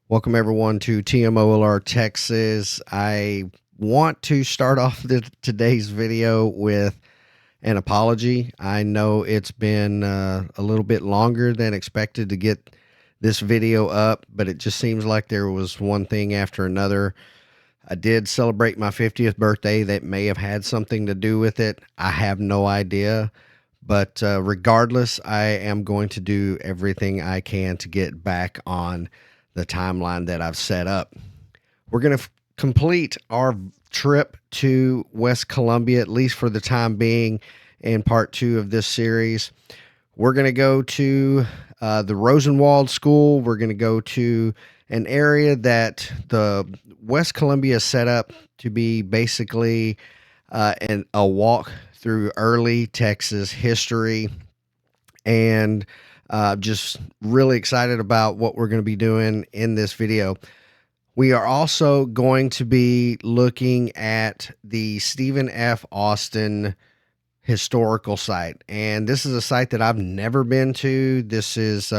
Welcome everyone to TMOLR Texas. I want to start off today's video with an apology. I know it's been a little bit longer than expected to get this video up, but it just seems like there was one thing after another. I did celebrate my 50th birthday. That may have had something to do with it. I have no idea. But regardless, I am going to do everything I can to get back on the timeline that I've set up. We're going to complete our trip to West Columbia, at least for the time being, in part 2 of this series. We're going to go to the Rosenwald School. We're going to go to an area that the West Columbia set up to be basically a walk through early Texas history, and just really excited about what we're going to be doing in this video. We are also going to be looking at the Stephen F. Austin historical site, and this is a site that I've never been to. This is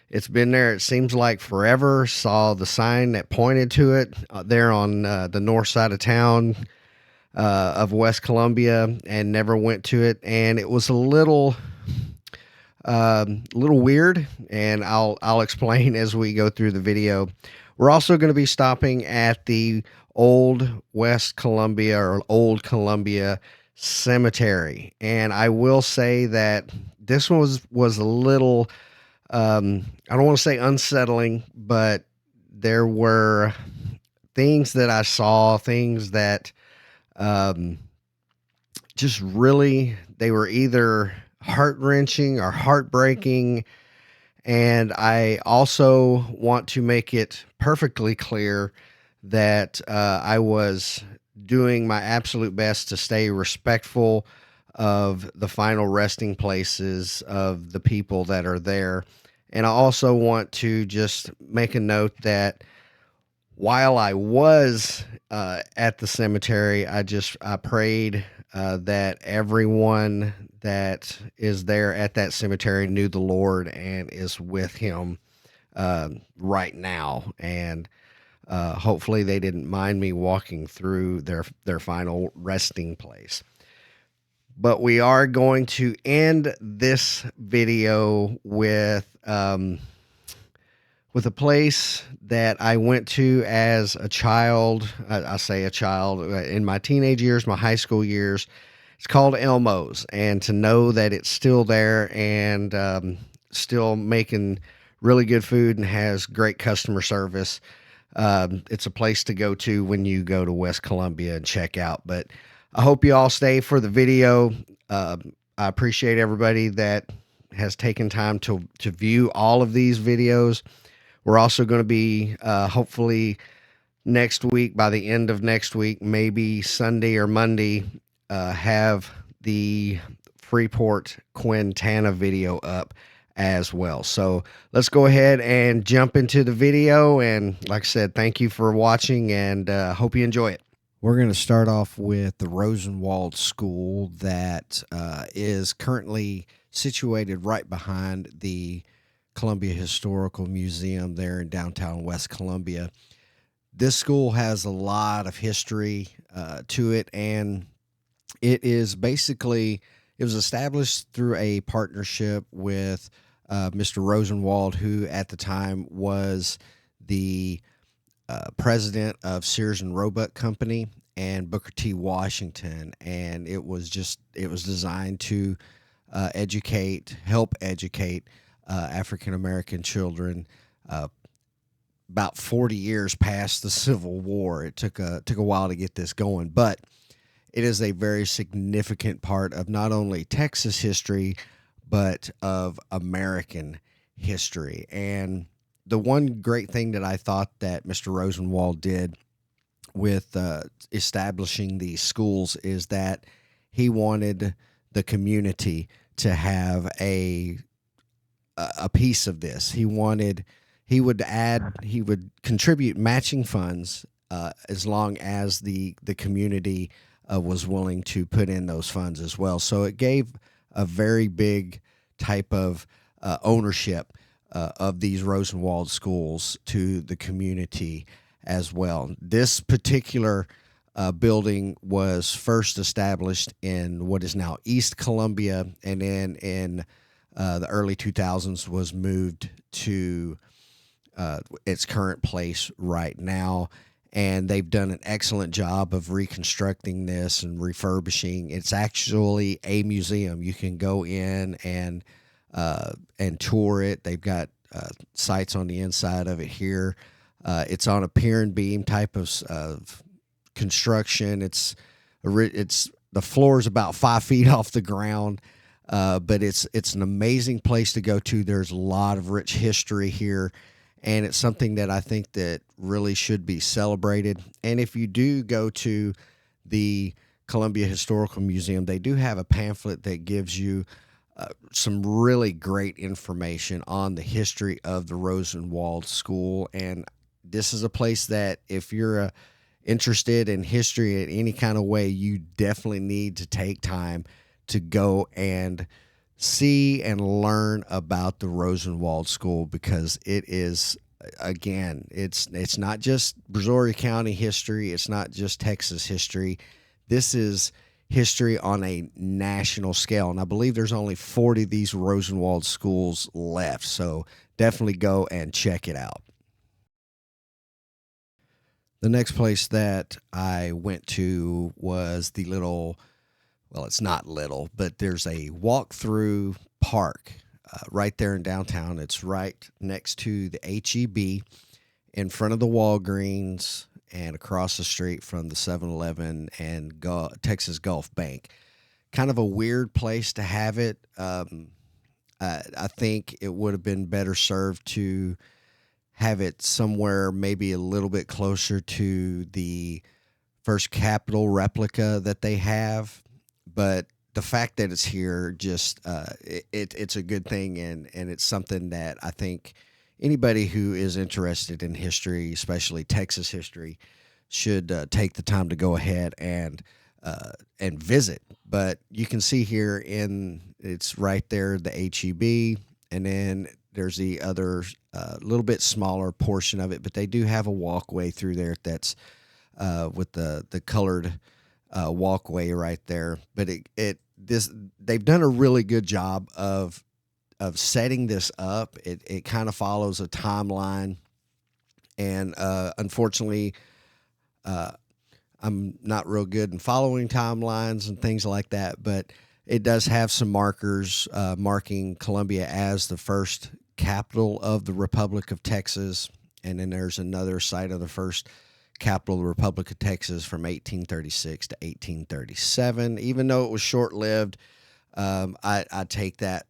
it's been there, it seems like forever. Saw the sign that pointed to it there on the north side of town of West Columbia, and never went to it, and it was a little weird, and I'll explain as we go through the video. We're also going to be stopping at the Old Columbia Cemetary, and I will say that this one was a little I don't want to say unsettling, but there were things that I saw, things that just really, they were either heart-wrenching or heartbreaking. And I also want to make it perfectly clear that I was doing my absolute best to stay respectful of the final resting places of the people that are there. And I also want to just make a note that while I was at the cemetery, I prayed that everyone that is there at that cemetery knew the Lord and is with him right now. And hopefully they didn't mind me walking through their final resting place. But we are going to end this video with a place that I went to as a child. I say a child, in my teenage years, my high school years. It's called Elmo's, and to know that it's still there and still making really good food and has great customer service. It's a place to go to when you go to West Columbia and check out. But I hope you all stay for the video. I appreciate everybody that has taken time to view all of these videos. We're also going to be hopefully next week, by the end of next week, maybe Sunday or Monday, have the Freeport Quintana video up as well. So let's go ahead and jump into the video. And like I said, thank you for watching, and hope you enjoy it. We're going to start off with the Rosenwald School that is currently situated right behind the Columbia Historical Museum there in downtown West Columbia. This school has a lot of history to it, and it was established through a partnership with Mr. Rosenwald, who at the time was the president of Sears and Roebuck Company, and Booker T. Washington. And it was designed to help educate African-American children about 40 years past the Civil War. It took a while to get this going, but it is a very significant part of not only Texas history, but of American history. And the one great thing that I thought that Mr. Rosenwald did with establishing these schools is that he wanted the community to have a piece of this. He would contribute matching funds as long as the community was willing to put in those funds as well. So it gave a very big type of ownership of these Rosenwald schools to the community as well. This particular building was first established in what is now East Columbia, and then in the early 2000s was moved to its current place right now. And they've done an excellent job of reconstructing this and refurbishing. It's actually a museum. You can go in and tour it. They've got sites on the inside of it here. It's on a pier and beam type of construction. It's the floor is about 5 feet off the ground, but it's an amazing place to go to. There's a lot of rich history here, and it's something that I think that really should be celebrated. And if you do go to the Columbia Historical Museum, they do have a pamphlet that gives you some really great information on the history of the Rosenwald School. And this is a place that if you're interested in history in any kind of way, you definitely need to take time to go and see and learn about the Rosenwald School, because it is, again, it's not just Brazoria County history. It's not just Texas history. This is history on a national scale. And I believe there's only 40 of these Rosenwald schools left. So definitely go and check it out. The next place that I went to was the little, well, it's not little, but there's a walk-through park right there in downtown. It's right next to the HEB, in front of the Walgreens, and across the street from the 7-Eleven and Texas Gulf Bank. Kind of a weird place to have it. I think it would have been better served to have it somewhere maybe a little bit closer to the first Capitol replica that they have. But the fact that it's here, just it's a good thing, and it's something that I think anybody who is interested in history, especially Texas history, should take the time to go ahead and visit. But you can see here it's right there, the HEB, and then there's the other little bit smaller portion of it, but they do have a walkway through there that's with the colored walkway right there. But they've done a really good job of setting this up. It kind of follows a timeline, and unfortunately, I'm not real good in following timelines and things like that, but it does have some markers marking Columbia as the first capital of the Republic of Texas. And then there's another site of the first capital of the Republic of Texas from 1836 to 1837. Even though it was short-lived, I take that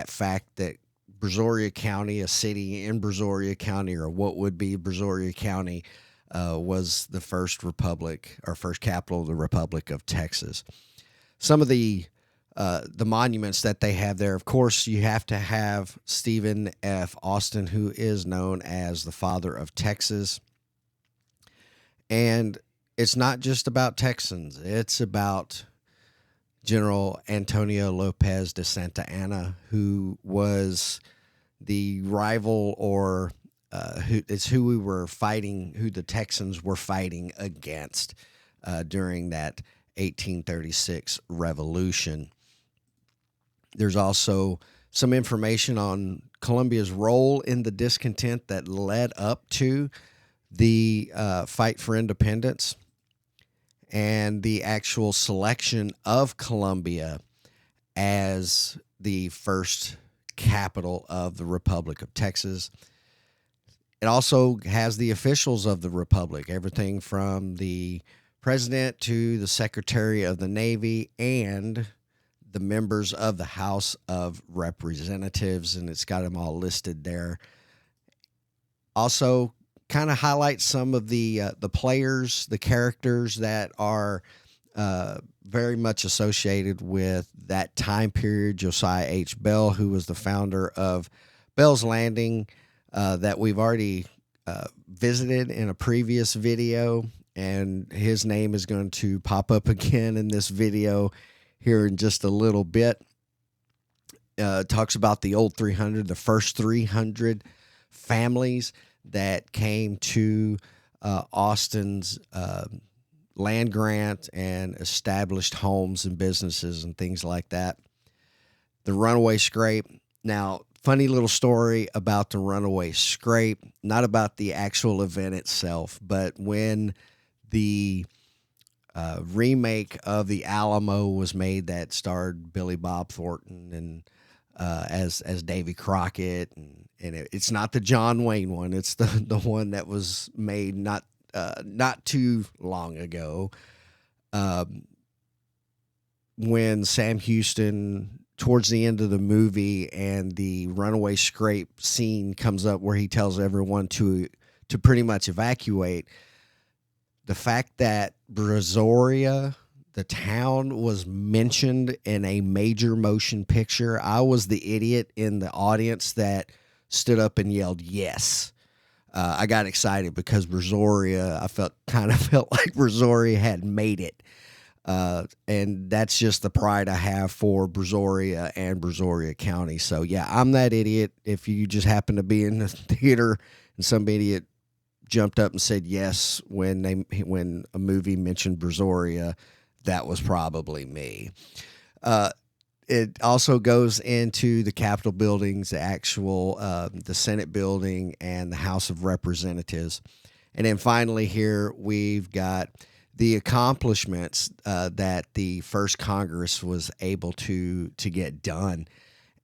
fact that Brazoria County, a city in Brazoria County, or what would be Brazoria County, was the first republic or first capital of the Republic of Texas. Some of the monuments that they have there, of course, you have to have Stephen F. Austin, who is known as the father of Texas. And it's not just about Texans. It's about General Antonio Lopez de Santa Anna, who was the rival, or who we were fighting, who the Texans were fighting against during that 1836 revolution. There's also some information on Columbia's role in the discontent that led up to the fight for independence, and the actual selection of Columbia as the first capital of the Republic of Texas. It also has the officials of the Republic, everything from the president to the Secretary of the Navy and the members of the House of Representatives, and it's got them all listed there. Also, kind of highlights some of the players, the characters that are very much associated with that time period. Josiah H. Bell, who was the founder of Bell's Landing, that we've already visited in a previous video, and his name is going to pop up again in this video here in just a little bit. Talks about the old 300, the first 300 families that came to Austin's land grant and established homes and businesses and things like that. The runaway scrape. Now, funny little story about the runaway scrape, not about the actual event itself, but when the remake of the Alamo was made that starred Billy Bob Thornton and as Davy Crockett, and it's not the John Wayne one. It's the one that was made not too long ago. When Sam Houston, towards the end of the movie, and the runaway scrape scene comes up where he tells everyone to pretty much evacuate. The fact that Brazoria, the town, was mentioned in a major motion picture, I was the idiot in the audience that stood up and yelled yes. I got excited because Brazoria, I felt like Brazoria had made it. And that's just the pride I have for Brazoria and Brazoria County. So yeah, I'm that idiot. If you just happen to be in the theater and some idiot jumped up and said yes when a movie mentioned Brazoria, that was probably me. It also goes into the Capitol buildings, the actual the Senate building, and the House of Representatives. And then finally here we've got the accomplishments that the first Congress was able to get done.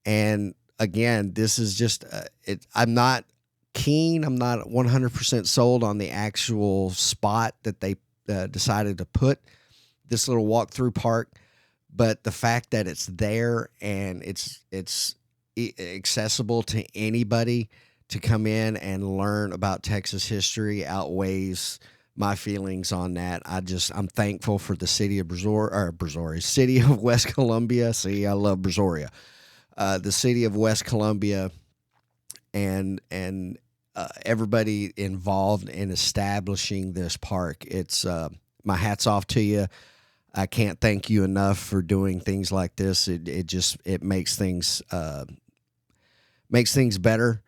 And again, this is just I'm not keen. I'm not 100% sold on the actual spot that they decided to put this little walkthrough park, but the fact that it's there and it's accessible to anybody to come in and learn about Texas history outweighs my feelings on that. I'm thankful for the city of city of West Columbia. See, I love Brazoria. The city of West Columbia and everybody involved in establishing this park. It's my hat's off to you. I can't thank you enough for doing things like this. It makes things better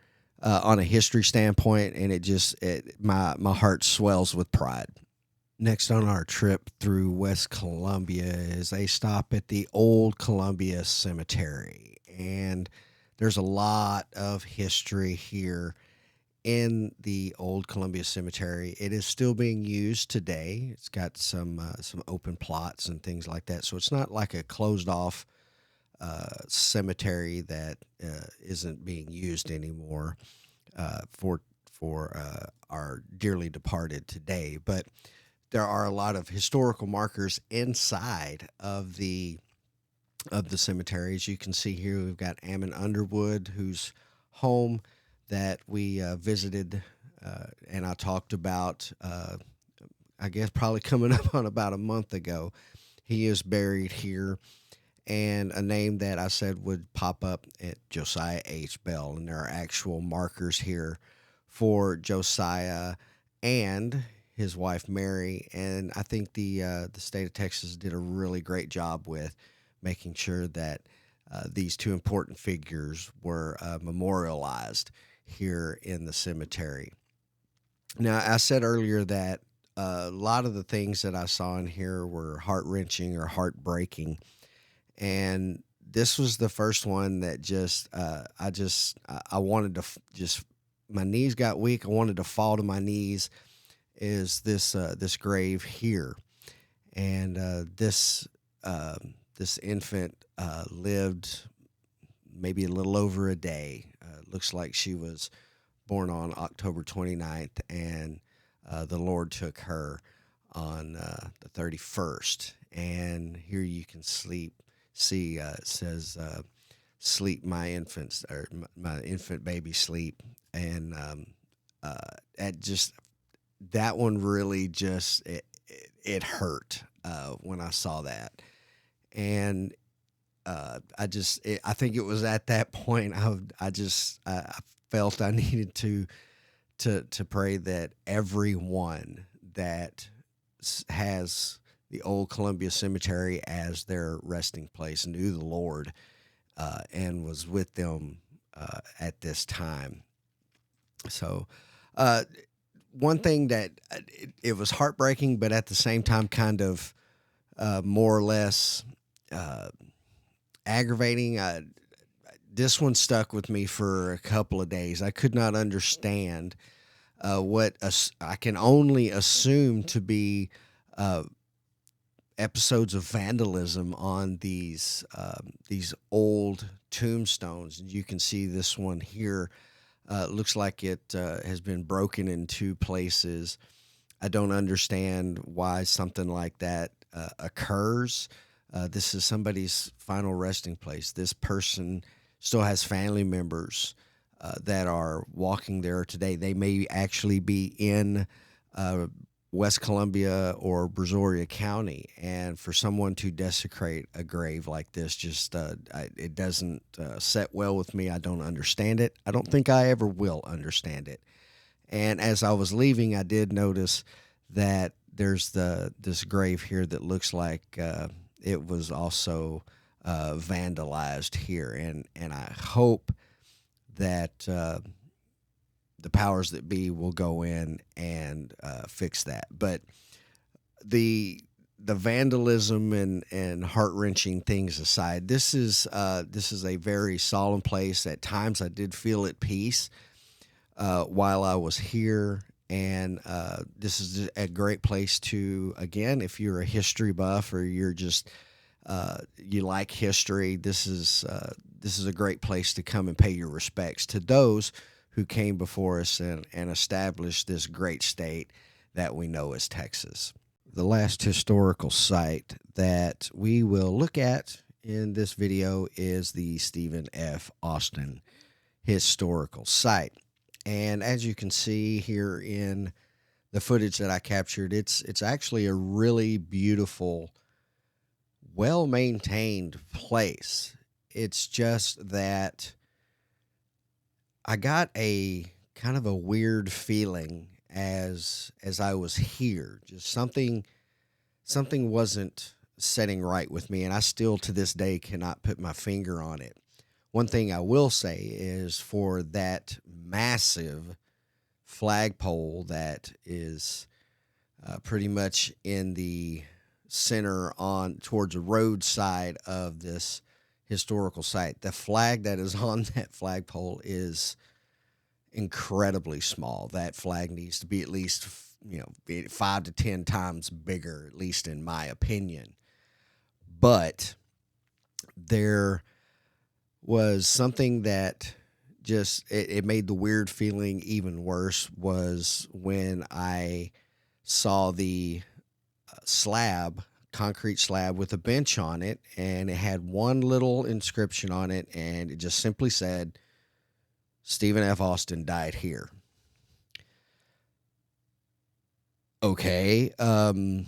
on a history standpoint, and my heart swells with pride. Next on our trip through West Columbia is a stop at the Old Columbia Cemetery, and there's a lot of history here in the Old Columbia Cemetery. It is still being used today. It's got some open plots and things like that, so it's not like a closed off cemetery that isn't being used anymore for our dearly departed today. But there are a lot of historical markers inside of the cemetery. As you can see here, we've got Ammon Underwood, whose home that we visited and I talked about, I guess probably coming up on about a month ago. He is buried here, and a name that I said would pop up at Josiah H. Bell, and there are actual markers here for Josiah and his wife Mary, and I think the state of Texas did a really great job with making sure that these two important figures were memorialized here in the cemetery. Now, I said earlier that a lot of the things that I saw in here were heart-wrenching or heartbreaking, and this was the first one that I wanted to just, my knees got weak. I wanted to fall to my knees. Is this grave here, and this infant lived maybe a little over a day. Looks like she was born on October 29th, and the Lord took her on the 31st. And here you can see it says, sleep my infants, or my infant baby sleep. And that one really it hurt when I saw that. And I think it was at that point I felt I needed to pray that everyone that has the Old Columbia Cemetery as their resting place knew the Lord, and was with them at this time. So, uh, one thing that it was heartbreaking, but at the same time, kind of more or less uh, aggravating. This one stuck with me for a couple of days. I could not understand I can only assume to be uh, episodes of vandalism on these old tombstones. And you can see this one here. Looks like it has been broken in two places. I don't understand why something like that occurs. This is somebody's final resting place. This person still has family members that are walking there today. They may actually be in uh, West Columbia or Brazoria County, and for someone to desecrate a grave like this, it doesn't set well with me. I don't understand it. I don't think I ever will understand it. And as I was leaving, I did notice that there's this grave here that looks like it was also vandalized here, and I hope that the powers that be will go in and fix that. But the vandalism and heart wrenching things aside, this is a very solemn place. At times, I did feel at peace while I was here. And this is a great place to, again, if you're a history buff or you're just you like history, this is a great place to come and pay your respects to those who came before us and established this great state that we know as Texas. The last historical site that we will look at in this video is the Stephen F. Austin Historical Site. And as you can see here in the footage that I captured, it's actually a really beautiful, well-maintained place. It's just that I got a kind of a weird feeling as I was here. Just something wasn't setting right with me, and I still to this day cannot put my finger on it. One thing I will say is for that massive flagpole that is pretty much in the center on towards the road side of this historical site, the flag that is on that flagpole is incredibly small. That flag needs to be at least 5 to 10 times bigger, at least in my opinion. But there was something that it made the weird feeling even worse was when I saw the concrete slab with a bench on it, and it had one little inscription on it, and it just simply said, Stephen F. Austin died here. Okay, can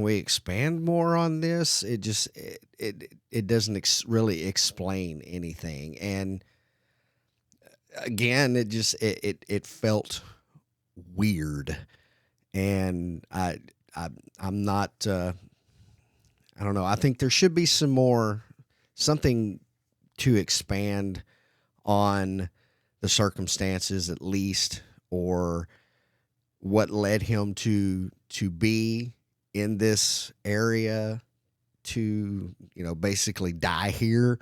we expand more on this? It doesn't really explain anything, and again, it felt weird, and I'm not. I don't know. I think there should be something to expand on the circumstances, at least, or what led him to be in this area, to basically die here.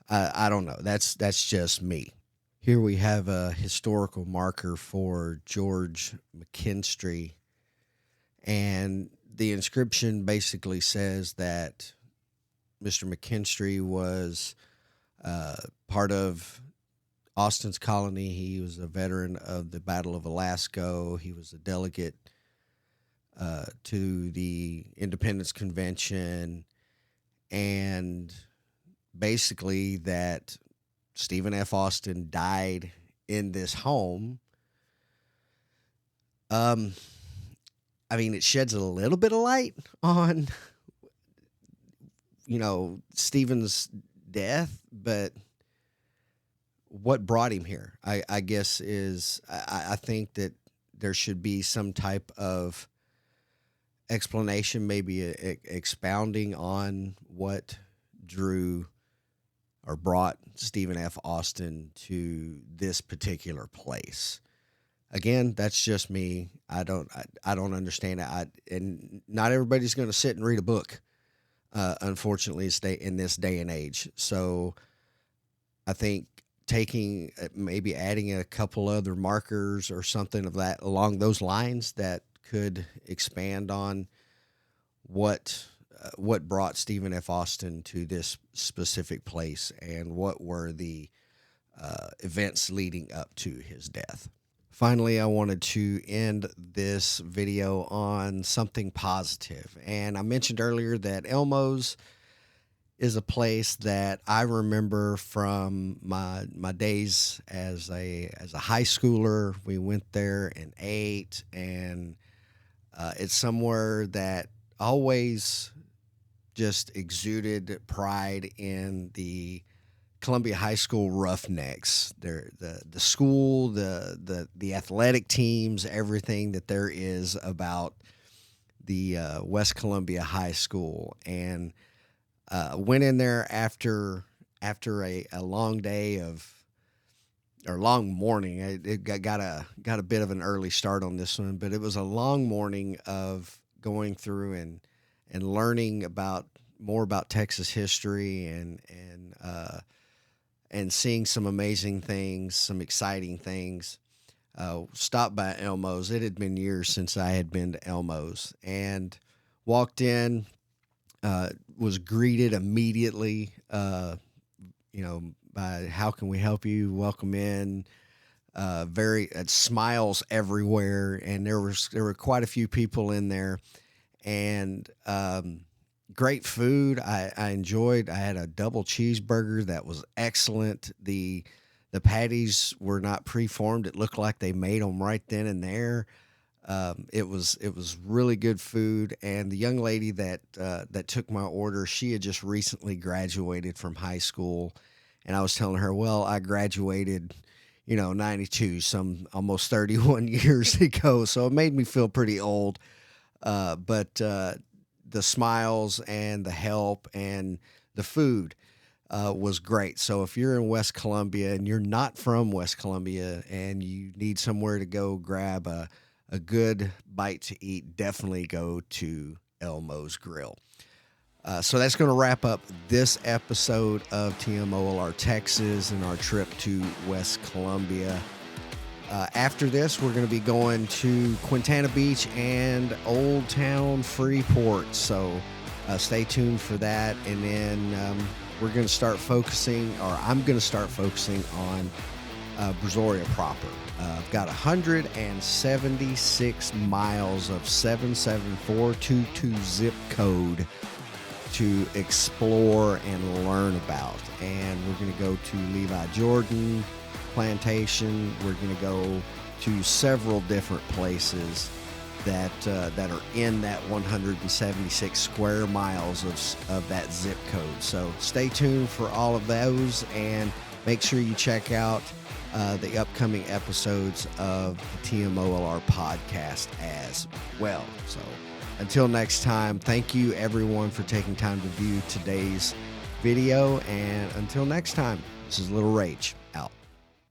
I don't know. That's just me. Here we have a historical marker for George McKinstry, and the inscription basically says that Mr. McKinstry was part of Austin's colony. He was a veteran of the Battle of Alaska. He was a delegate to the Independence Convention, and basically that Stephen F. Austin died in this home. I mean, it sheds a little bit of light on, Stephen's death, but what brought him here, I guess, is I think that there should be some type of explanation, maybe expounding on what drew or brought Stephen F. Austin to this particular place. Again, that's just me. I don't understand it. And not everybody's going to sit and read a book. Unfortunately, in this day and age. So I think taking maybe adding a couple other markers or something of that along those lines that could expand on what brought Stephen F. Austin to this specific place and what were the events leading up to his death. Finally, I wanted to end this video on something positive. And I mentioned earlier that Elmo's is a place that I remember from my days as a high schooler. We went there and ate, and it's somewhere that always just exuded pride in the Columbia High School Roughnecks. The school, the athletic teams, everything that there is about the West Columbia High School. And went in there after a long day or long morning. It got a bit of an early start on this one, but it was a long morning of going through and learning more about Texas history and seeing some amazing things, some exciting things. Stopped by Elmo's. It had been years since I had been to Elmo's, and walked in. Was greeted immediately, by "How can we help you? Welcome in." Smiles everywhere, and there were quite a few people in there, and great food. I enjoyed. I had a double cheeseburger that was excellent. The patties were not preformed. It looked like they made them right then and there. It was really good food, and the young lady that took my order, she had just recently graduated from high school, and I was telling her, well, I graduated, 92, some almost 31 years ago, so it made me feel pretty old. But the smiles and the help and the food was great. So if you're in West Columbia and you're not from West Columbia and you need somewhere to go grab a good bite to eat, definitely go to Elmo's Grill. So that's going to wrap up this episode of TMOLR Texas and our trip to West Columbia. After this, we're going to be going to Quintana Beach and Old Town Freeport. So stay tuned for that. And then we're going to start focusing, or I'm going to start focusing on Brazoria proper. I've got 176 miles of 77422 zip code to explore and learn about. And we're going to go to Levi Jordan Plantation. We're going to go to several different places that are in that 176 square miles of that zip code. So stay tuned for all of those, and make sure you check out the upcoming episodes of the TMOLR podcast as well. So until next time, thank you everyone for taking time to view today's video, and until next time, this is Little Rach.